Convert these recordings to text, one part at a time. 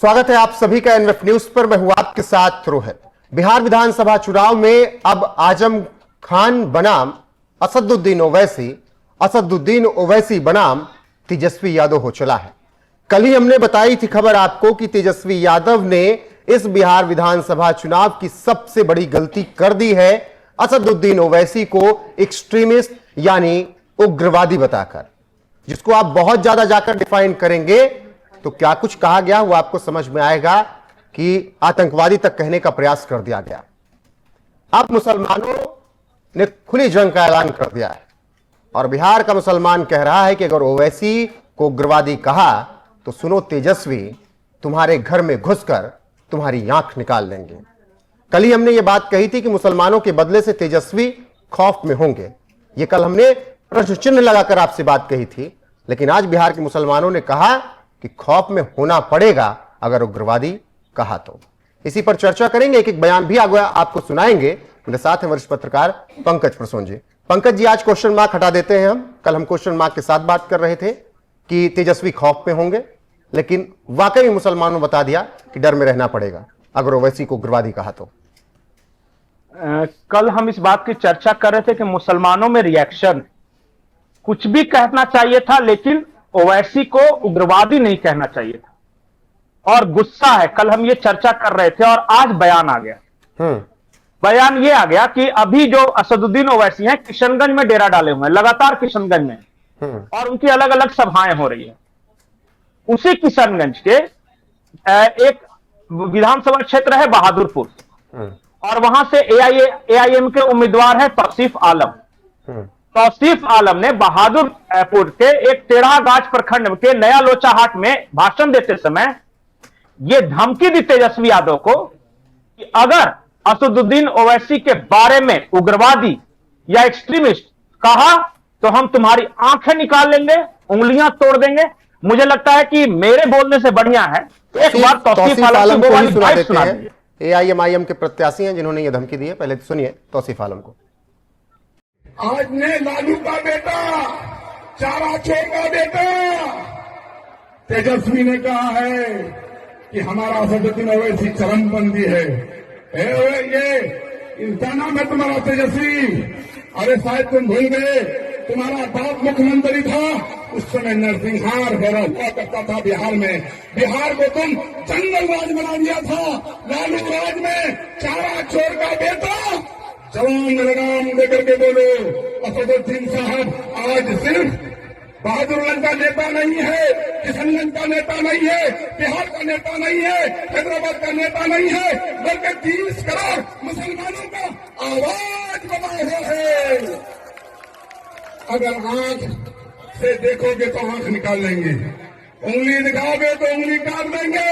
स्वागत है आप सभी का एनएफ न्यूज पर। मैं हूं आपके साथ रोहित। बिहार विधानसभा चुनाव में अब आजम खान बनाम असदुद्दीन ओवैसी, असदुद्दीन ओवैसी बनाम तेजस्वी यादव हो चला है। कल ही हमने बताई थी खबर आपको कि तेजस्वी यादव ने इस बिहार विधानसभा चुनाव की सबसे बड़ी गलती कर दी है, असदुद्दीन ओवैसी को एक्सट्रीमिस्ट यानी उग्रवादी बताकर। जिसको आप बहुत ज्यादा जाकर डिफाइन करेंगे तो क्या कुछ कहा गया वो आपको समझ में आएगा कि आतंकवादी तक कहने का प्रयास कर दिया गया। अब मुसलमानों ने खुली जंग का ऐलान कर दिया है और बिहार का मुसलमान कह रहा है कि अगर ओवैसी को उग्रवादी कहा तो सुनो तेजस्वी, तुम्हारे घर में घुसकर तुम्हारी आंख निकाल लेंगे। कल ही हमने ये बात कही थी कि मुसलमानों के बदले से तेजस्वी खौफ में होंगे। ये कल हमने प्रश्न चिन्ह लगाकर आपसे बात कही थी, लेकिन आज बिहार के मुसलमानों ने कहा कि खौफ में होना पड़ेगा अगर उग्रवादी कहा तो। इसी पर चर्चा करेंगे, एक एक बयान भी आगे आपको सुनाएंगे। मेरे साथ हैं वरिष्ठ पत्रकार पंकज प्रसून जी। पंकज जी, आज क्वेश्चन मार्क हटा देते हैं हम। कल हम क्वेश्चन मार्क के साथ बात कर रहे थे कि तेजस्वी खौफ में होंगे, लेकिन वाकई मुसलमानों ने बता दिया कि डर में रहना पड़ेगा अगर ओवैसी को उग्रवादी कहा तो। कल हम इस बात की चर्चा कर रहे थे कि मुसलमानों में रिएक्शन, कुछ भी कहना चाहिए था लेकिन ओवैसी को उग्रवादी नहीं कहना चाहिए था और गुस्सा है। कल हम ये चर्चा कर रहे थे और आज बयान आ गया। बयान ये आ गया कि अभी जो असदुद्दीन ओवैसी हैं किशनगंज में डेरा डाले हुए हैं, लगातार किशनगंज में, और उनकी अलग अलग सभाएं हो रही है। उसी किशनगंज के एक विधानसभा क्षेत्र है बहादुरपुर, और वहां से एआईएम के उम्मीदवार है तौसीफ आलम। तौसीफ आलम ने बहादुरपुर के एक टेढ़ागाछ प्रखंड के नया लोचाहाट में भाषण देते समय यह धमकी दी तेजस्वी यादव को कि अगर असदुद्दीन ओवैसी के बारे में उग्रवादी या एक्सट्रीमिस्ट कहा तो हम तुम्हारी आंखें निकाल लेंगे, उंगलियां तोड़ देंगे। मुझे लगता है कि मेरे बोलने से बढ़िया है एक बार तौसीफ आलम को ही सुना देते हैं। एआईएम के प्रत्याशी हैं जिन्होंने यह धमकी दी है, पहले सुनिए तौसीफ आलम को। आज ने लालू का बेटा, चारा चोर का बेटा तेजस्वी ने कहा है कि हमारा असदुद्दीन ओवैसी चरमपंथी है। ये इनका नाम है तुम्हारा तेजस्वी। अरे शायद तुम भूल गए, तुम्हारा बाप मुख्यमंत्री था, उस समय नरसिंहार हुआ करता था बिहार में। बिहार को तुम जंगल राज बना दिया था। लालू राज में चारा चोर का बेटा, जवान लगाम लेकर के बोलो, असदुद्दीन साहब आज सिर्फ बहादुरगंज का नेता नहीं है, किशनगंज का नेता नहीं है, बिहार का नेता नहीं है, हैदराबाद का नेता नहीं है, बल्कि 30 करोड़ मुसलमानों का आवाज बना हुआ है। अगर आंख से देखोगे तो आंख निकाल लेंगे, उंगली दिखाओगे तो उंगली काट देंगे,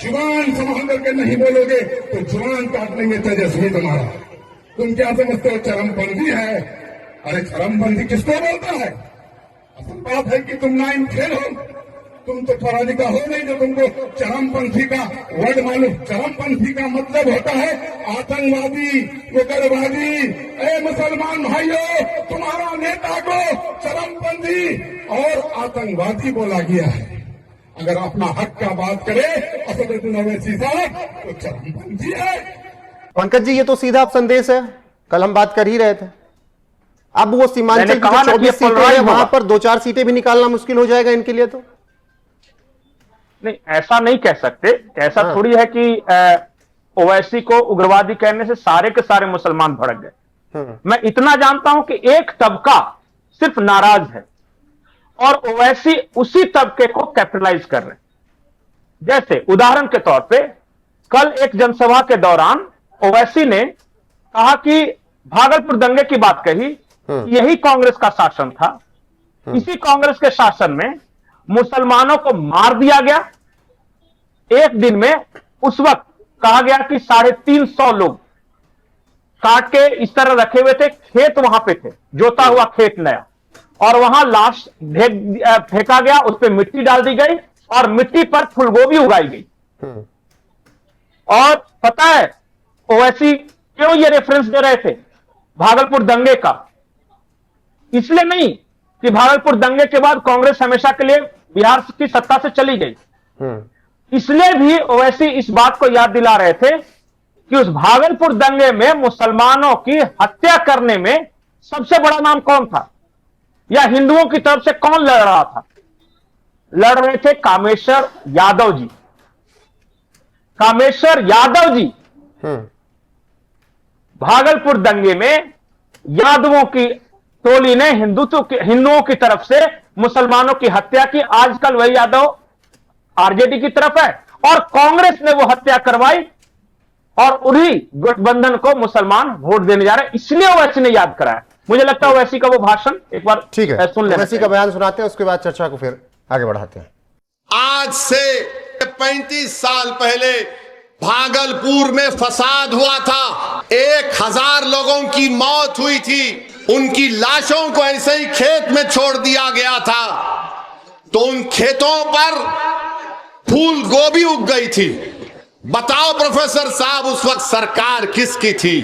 जुबान संभाल करके नहीं बोलोगे तो जुबान काट लेंगे। तेजस्वी तुम्हारा, तुम क्या समझते हो चरमपंथी है? अरे चरमपंथी किसको बोलता है? असल बात है कि तुम नाइन फेल हो, तुम तो पराजिका हो नहीं जो तुमको चरमपंथी का वर्ड मालूम। चरमपंथी का मतलब होता है आतंकवादी, उग्रवादी। ए मुसलमान भाइयों, तुम्हारा नेता को चरमपंथी और आतंकवादी बोला गया है। अगर अपना हक का बात करे असदुद्दीन ओवैसी साहब तो चरमपंथी है। पंकज जी, ये तो सीधा संदेश है, कल हम बात कर ही रहे थे। अब वो सीमांचल की 24 सीटें हैं, वहां पर 2-4 सीटें भी निकालना मुश्किल हो जाएगा इनके लिए। तो नहीं, ऐसा नहीं कह सकते। ऐसा थोड़ी है कि ओवैसी को उग्रवादी कहने से सारे के सारे मुसलमान भड़क गए। मैं इतना जानता हूं कि एक तबका सिर्फ नाराज है और ओवैसी उसी तबके को कैपिटलाइज कर रहे हैं। जैसे उदाहरण के तौर पे कल एक जनसभा के दौरान ओवैसी ने कहा कि भागलपुर दंगे की बात कही, यही कांग्रेस का शासन था। इसी कांग्रेस के शासन में मुसलमानों को मार दिया गया एक दिन में। उस वक्त कहा गया कि 350 लोग काट के इस तरह रखे हुए थे, खेत वहां पे थे, जोता हुआ खेत नया, और वहां लाश फेंका गया, उस पर मिट्टी डाल दी गई और मिट्टी पर फूलगोभी उगाई गई। और पता है ओवैसी क्यों ये रेफरेंस दे रहे थे भागलपुर दंगे का? इसलिए नहीं कि भागलपुर दंगे के बाद कांग्रेस हमेशा के लिए बिहार की सत्ता से चली गई। इसलिए भी ओवैसी इस बात को याद दिला रहे थे कि उस भागलपुर दंगे में मुसलमानों की हत्या करने में सबसे बड़ा नाम कौन था, या हिंदुओं की तरफ से कौन लड़ रहा था। लड़ रहे थे कामेश्वर यादव जी। कामेश्वर यादव जी भागलपुर दंगे में यादवों की टोली ने हिंदुओं की तरफ से मुसलमानों की हत्या की। आजकल वही यादव आरजेडी की तरफ है और कांग्रेस ने वो हत्या करवाई और उन्हीं गठबंधन को मुसलमान वोट देने जा रहे हैं। इसलिए ओवैसी ने याद कराया। मुझे लगता है ओवैसी का वो भाषण एक बार ठीक है, सुन लेना। ओवैसी का बयान सुनाते हैं, उसके बाद चर्चा को फिर आगे बढ़ाते हैं। आज से 35 साल पहले भागलपुर में फसाद हुआ था, 1000 लोगों की मौत हुई थी, उनकी लाशों को ऐसे ही खेत में छोड़ दिया गया था, तो उन खेतों पर फूल गोभी उग गई थी। बताओ प्रोफेसर साहब, उस वक्त सरकार किसकी थी?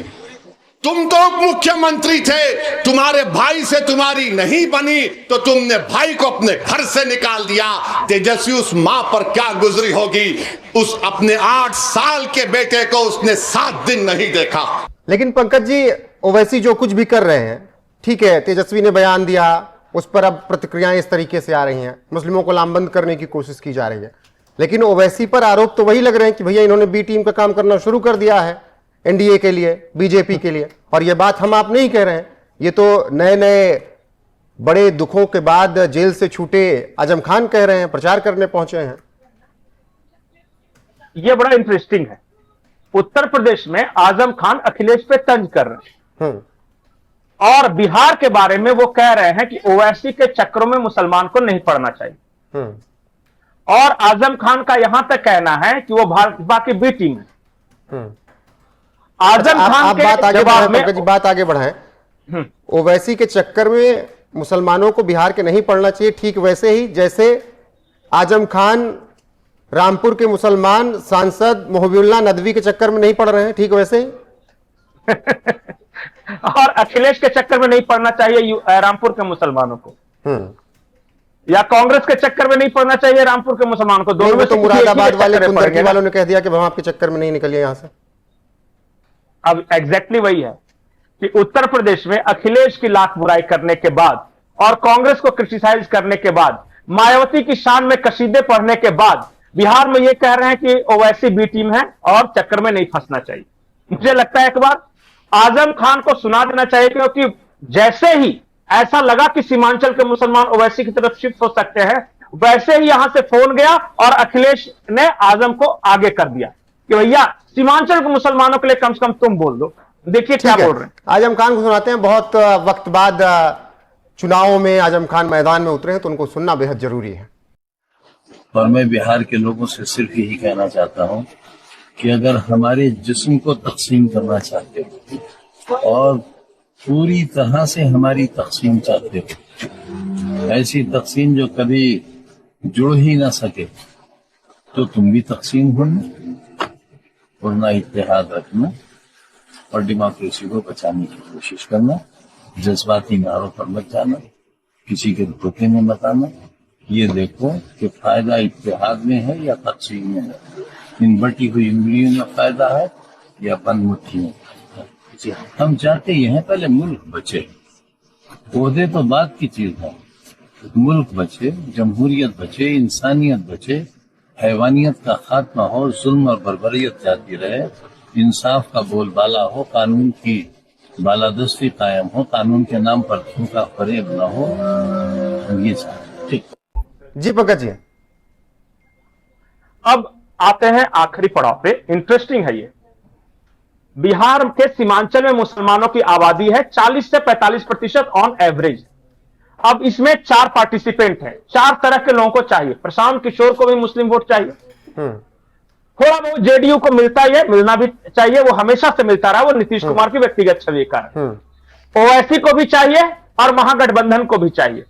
तुम तो मुख्यमंत्री थे, तुम्हारे भाई से तुम्हारी नहीं बनी तो तुमने भाई को अपने घर से निकाल दिया। तेजस्वी उस मां पर क्या गुजरी होगी, उस अपने 8 साल के बेटे को उसने 7 दिन नहीं देखा। लेकिन पंकज जी, ओवैसी जो कुछ भी कर रहे हैं, ठीक है, तेजस्वी ने बयान दिया, उस पर अब प्रतिक्रियाएं इस तरीके से आ रही हैं, मुस्लिमों को लामबंद करने की कोशिश की जा रही है, लेकिन ओवैसी पर आरोप तो वही लग रहे हैं कि भैया इन्होंने बी टीम का काम करना शुरू कर दिया है एनडीए के लिए, बीजेपी के लिए। और यह बात हम आप नहीं कह रहे हैं, ये तो नए नए बड़े दुखों के बाद जेल से छूटे आजम खान कह रहे हैं, प्रचार करने पहुंचे हैं। यह बड़ा इंटरेस्टिंग है। उत्तर प्रदेश में आजम खान अखिलेश पे तंज कर रहे हैं और बिहार के बारे में वो कह रहे हैं कि ओवैसी के चक्रों में मुसलमान को नहीं पढ़ना चाहिए। और आजम खान का यहां तक कहना है कि वो भाजपा की बी टीम है। आजम खान के जवाब में बात आगे बढ़ाएं। ओवैसी के चक्कर में मुसलमानों को बिहार के नहीं पढ़ना चाहिए, ठीक वैसे ही जैसे आजम खान रामपुर के मुसलमान सांसद मोहब्बुल्लाह नदवी के चक्कर में नहीं पढ़ रहे हैं, ठीक वैसे ही और अखिलेश के चक्कर में नहीं पढ़ना चाहिए रामपुर के मुसलमानों को, या कांग्रेस के चक्कर में नहीं पढ़ना चाहिए रामपुर के मुसलमानों को। दोनों में तो मुरादाबाद वाले कुंदरकी वालों ने कह दिया कि हम आपके चक्कर में नहीं निकलिए यहां से। अब एग्जैक्टली वही है कि उत्तर प्रदेश में अखिलेश की लाख बुराई करने के बाद और कांग्रेस को क्रिटिसाइज करने के बाद, मायावती की शान में कसीदे पढ़ने के बाद बिहार में यह कह रहे हैं कि ओवैसी बी टीम है और चक्कर में नहीं फंसना चाहिए। मुझे लगता है एक बार आजम खान को सुना देना चाहिए, क्योंकि जैसे ही ऐसा लगा कि सीमांचल के मुसलमान ओवैसी की तरफ शिफ्ट हो सकते हैं, वैसे ही यहां से फोन गया और अखिलेश ने आजम को आगे कर दिया कि भैया सीमांचल के मुसलमानों के लिए कम से कम तुम बोल दो। देखिए क्या बोल रहे हैं। आजम खान को सुनाते हैं। बहुत वक्त बाद चुनावों में आजम खान मैदान में उतरे हैं, तो उनको सुनना बेहद जरूरी है। और मैं बिहार के लोगों से सिर्फ यही कहना चाहता हूं कि अगर हमारे जिस्म को तकसीम करना चाहते हो और पूरी तरह से हमारी तकसीम चाहते हो, ऐसी तकसीम जो कभी जुड़ ही ना सके, तो तुम भी तकसीम होना और ना इत्तेहाद रखना और डेमोक्रेसी को बचाने की कोशिश करना। जज्बाती नारों पर मत जाना, किसी के धोखे में मत आना। ये देखो कि फायदा इत्तेहाद में है या तकसीम में है, इन बटी हुई उंगलियों में फायदा है या बंद मुट्ठी में। हम चाहते ये हैं पहले मुल्क बचे, ओहदे तो बात की चीज है। मुल्क बचे, जमहूरियत बचे, इंसानियत बचे, हैवानियत का खात्मा हो, जुल्म और बर्बरियत जाती रहे, इंसाफ का बोलबाला हो, कानून की बालादस्ती कायम हो, कानून के नाम पर धोखा फरेब न हो। हम ये चाहते। ठीक जी पंकज जी, अब आते हैं आखिरी पड़ाव पे। इंटरेस्टिंग है ये। बिहार के सीमांचल में मुसलमानों की आबादी है 40 से 45% ऑन एवरेज। अब इसमें 4 पार्टिसिपेंट हैं, 4 तरह के लोगों को चाहिए। प्रशांत किशोर को भी मुस्लिम वोट चाहिए, थोड़ा बहुत जेडीयू को मिलता ही है, मिलना भी चाहिए, वो हमेशा से मिलता रहा, वो नीतीश कुमार की व्यक्तिगत छवि का है। ओवैसी को भी चाहिए और महागठबंधन को भी चाहिए।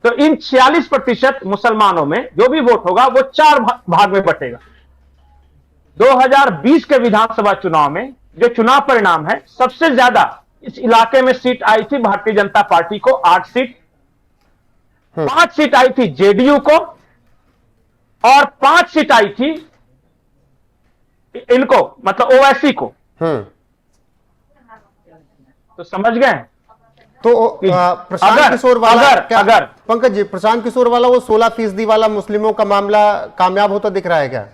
तो इन 46% मुसलमानों में जो भी वोट होगा वो 4 भाग में बटेगा। 2020 के विधानसभा चुनाव में जो चुनाव परिणाम है, सबसे ज्यादा इस इलाके में सीट आई थी भारतीय जनता पार्टी को 8 सीट, 5 सीट आई थी जेडीयू को और 5 सीट आई थी इनको, मतलब ओवैसी को। तो समझ गए। तो प्रशांत किशोर वाला अगर पंकज जी, प्रशांत किशोर वाला वो 16% वाला मुस्लिमों का मामला कामयाब होता दिख रहा है क्या?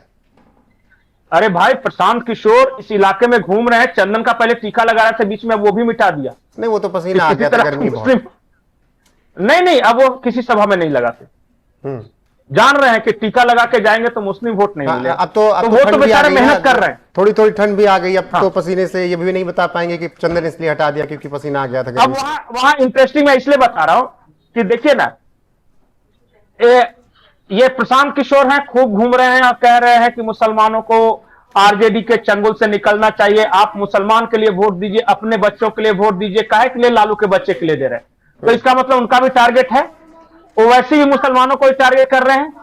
अरे भाई, प्रशांत किशोर इस इलाके में घूम रहे हैं, चंदन का पहले टीका लगा रहे थे, बीच में वो भी मिटा दिया। नहीं, वो तो पसीना आ गया था, गर्मी बहुत। नहीं, अब वो किसी सभा में नहीं लगाते। जान रहे हैं कि टीका लगा के जाएंगे तो मुस्लिम वोट नहीं मिलेगा। अब तो वो तो बेचारे मेहनत कर रहे हैं। थोड़ी थोड़ी ठंड भी आ गई अब। तो पसीने से ये भी नहीं बता पाएंगे कि चंदन इसलिए हटा दिया क्योंकि पसीना आ गया था। अब वहां इंटरेस्टिंग मैं इसलिए बता रहा हूं कि देखिए ना, ये प्रशांत किशोर हैं, खूब घूम रहे हैं और कह रहे हैं कि मुसलमानों को आरजेडी के चंगुल से निकलना चाहिए, आप मुसलमान के लिए वोट दीजिए, अपने बच्चों के लिए वोट दीजिए, काहे के लिए लालू के बच्चे के लिए दे रहे हैं। तो इसका मतलब उनका भी टारगेट है, ओवैसी भी मुसलमानों को टारगेट कर रहे हैं।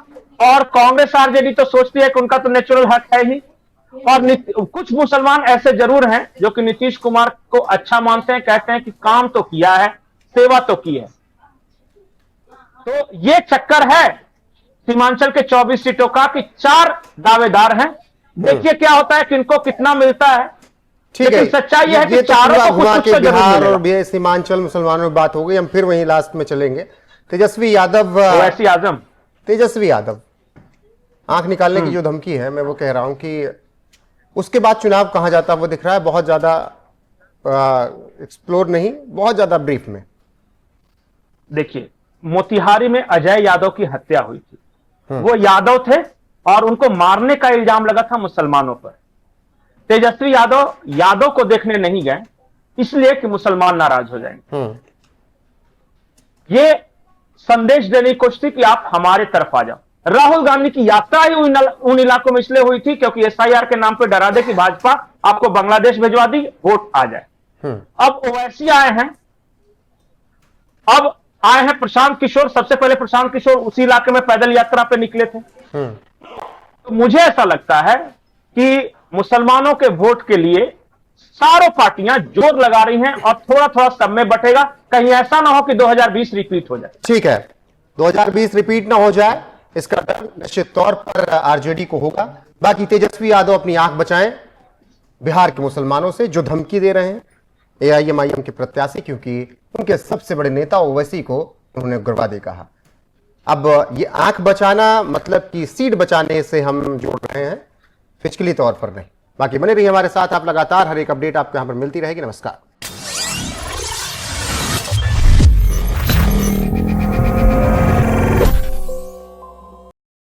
और कांग्रेस आरजेडी तो सोचती है कि उनका तो नेचुरल हक है ही। और कुछ मुसलमान ऐसे जरूर हैं जो कि नीतीश कुमार को अच्छा मानते हैं, कहते हैं कि काम तो किया है, सेवा तो की है। तो ये चक्कर है सीमांचल के 24 सीटों का कि 4 दावेदार हैं। देखिए क्या होता है, किनको कितना मिलता है। ठीक है, सच्चाई है कि ये चारों को कुछ के बिहार और सीमांचल मुसलमानों में बात हो गई। हम फिर वहीं लास्ट में चलेंगे। तेजस्वी यादव, ओवैसी आजम, तेजस्वी यादव आंख निकालने की जो धमकी है, मैं वो कह रहा हूं कि उसके बाद चुनाव कहां जाता वो दिख रहा है। बहुत ज्यादा एक्सप्लोर नहीं, बहुत ज्यादा ब्रीफ में। देखिए, मोतिहारी में अजय यादव की हत्या हुई थी। वो यादव थे और उनको मारने का इल्जाम लगा था मुसलमानों पर। तेजस्वी यादव को देखने नहीं गए, इसलिए कि मुसलमान नाराज हो जाएंगे। ये संदेश देने की कोशिश थी कि आप हमारे तरफ आ जाओ। राहुल गांधी की यात्रा ही उन इलाकों में इसलिए हुई थी क्योंकि एसआईआर के नाम पर डरा दे कि भाजपा आपको बांग्लादेश भिजवा दी, वोट आ जाए। अब ओवैसी आए हैं, अब आए हैं प्रशांत किशोर। सबसे पहले प्रशांत किशोर उसी इलाके में पैदल यात्रा पे निकले थे। तो मुझे ऐसा लगता है कि मुसलमानों के वोट के लिए सारों पार्टियां जोर लगा रही हैं और थोड़ा थोड़ा सब में बटेगा। कहीं ऐसा ना हो कि 2020 रिपीट हो जाए। ठीक है, 2020 रिपीट ना हो जाए, इसका डर निश्चित तौर पर आरजेडी को होगा। बाकी तेजस्वी यादव अपनी आंख बचाएं बिहार के मुसलमानों से जो धमकी दे रहे हैं एआईएमआईएम के प्रत्याशी, क्योंकि उनके सबसे बड़े नेता ओवैसी को उन्होंने उग्रवादी कहा। अब ये आंख बचाना मतलब कि सीट बचाने से हम जोड़ रहे हैं, फिजिकली तौर पर नहीं। बाकी बने रहिए हमारे साथ, आप लगातार हर एक अपडेट आपको यहां पर मिलती रहेगी। नमस्कार।